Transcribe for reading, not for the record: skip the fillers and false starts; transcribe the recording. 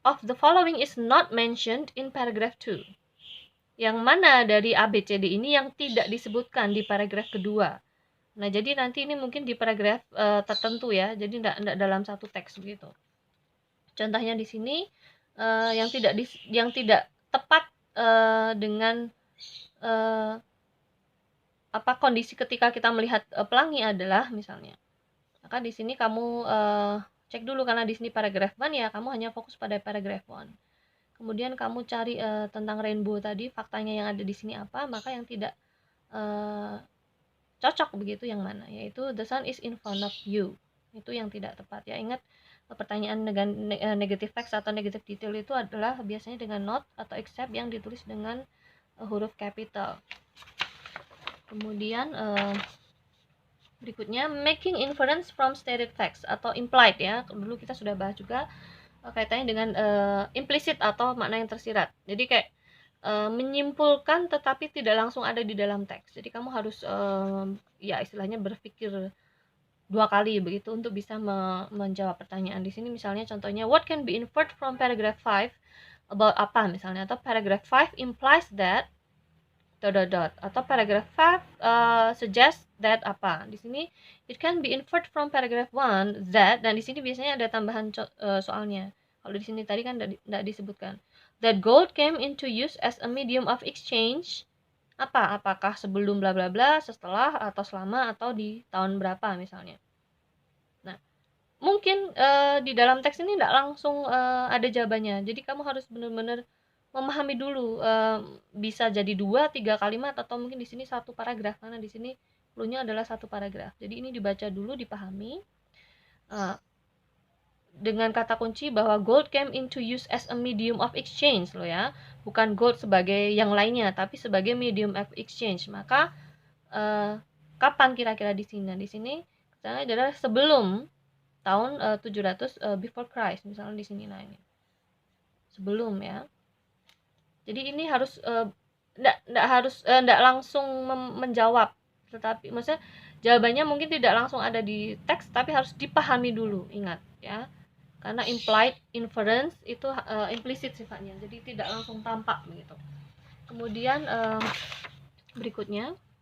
of the following is not mentioned in paragraph 2? Yang mana dari A, B, C, D ini yang tidak disebutkan di paragraf kedua? Nah, jadi nanti ini mungkin di paragraf tertentu ya, jadi enggak dalam satu teks begitu. Contohnya di sini yang tidak tepat dengan kondisi ketika kita melihat pelangi adalah misalnya. Maka di sini kamu cek dulu, karena di sini paragraf 1 ya, kamu hanya fokus pada paragraf 1. Kemudian kamu cari tentang rainbow tadi, faktanya yang ada di sini apa, maka yang tidak cocok begitu yang mana, yaitu the sun is in front of you. Itu yang tidak tepat ya. Ingat, pertanyaan negative text atau negative detail itu adalah biasanya dengan not atau except yang ditulis dengan huruf capital. Kemudian berikutnya making inference from stated facts atau implied ya. Dulu kita sudah bahas juga kaitannya dengan implicit atau makna yang tersirat. Jadi kayak menyimpulkan tetapi tidak langsung ada di dalam teks. Jadi kamu harus ya istilahnya berpikir dua kali begitu untuk bisa menjawab pertanyaan. Di sini misalnya contohnya what can be inferred from paragraph 5 about apa misalnya, atau paragraph 5 implies that ... atau paragraph 5 suggest that apa. Di sini it can be inferred from paragraph 1 that, dan di sini biasanya ada tambahan soalnya. Kalau di sini tadi kan tidak disebutkan. That gold came into use as a medium of exchange. Apakah sebelum bla bla bla, setelah, atau selama, atau di tahun berapa misalnya. Nah, mungkin di dalam teks ini tidak langsung ada jawabannya. Jadi kamu harus benar-benar memahami dulu, bisa jadi 2-3 kalimat atau mungkin di sini 1 paragraf, karena di sini clue-nya adalah 1 paragraf. Jadi ini dibaca dulu, dipahami dengan kata kunci bahwa gold came into use as a medium of exchange loh ya, bukan gold sebagai yang lainnya, tapi sebagai medium of exchange. Maka kapan kira-kira di sini? Nah, di sini misalnya adalah sebelum tahun 700 before Christ misalnya di sini. Nah, ini sebelum ya. Jadi ini harus enggak langsung menjawab, tetapi maksudnya jawabannya mungkin tidak langsung ada di teks, tapi harus dipahami dulu, ingat ya. Karena implied inference itu implisit sifatnya, jadi tidak langsung tampak begitu. Kemudian berikutnya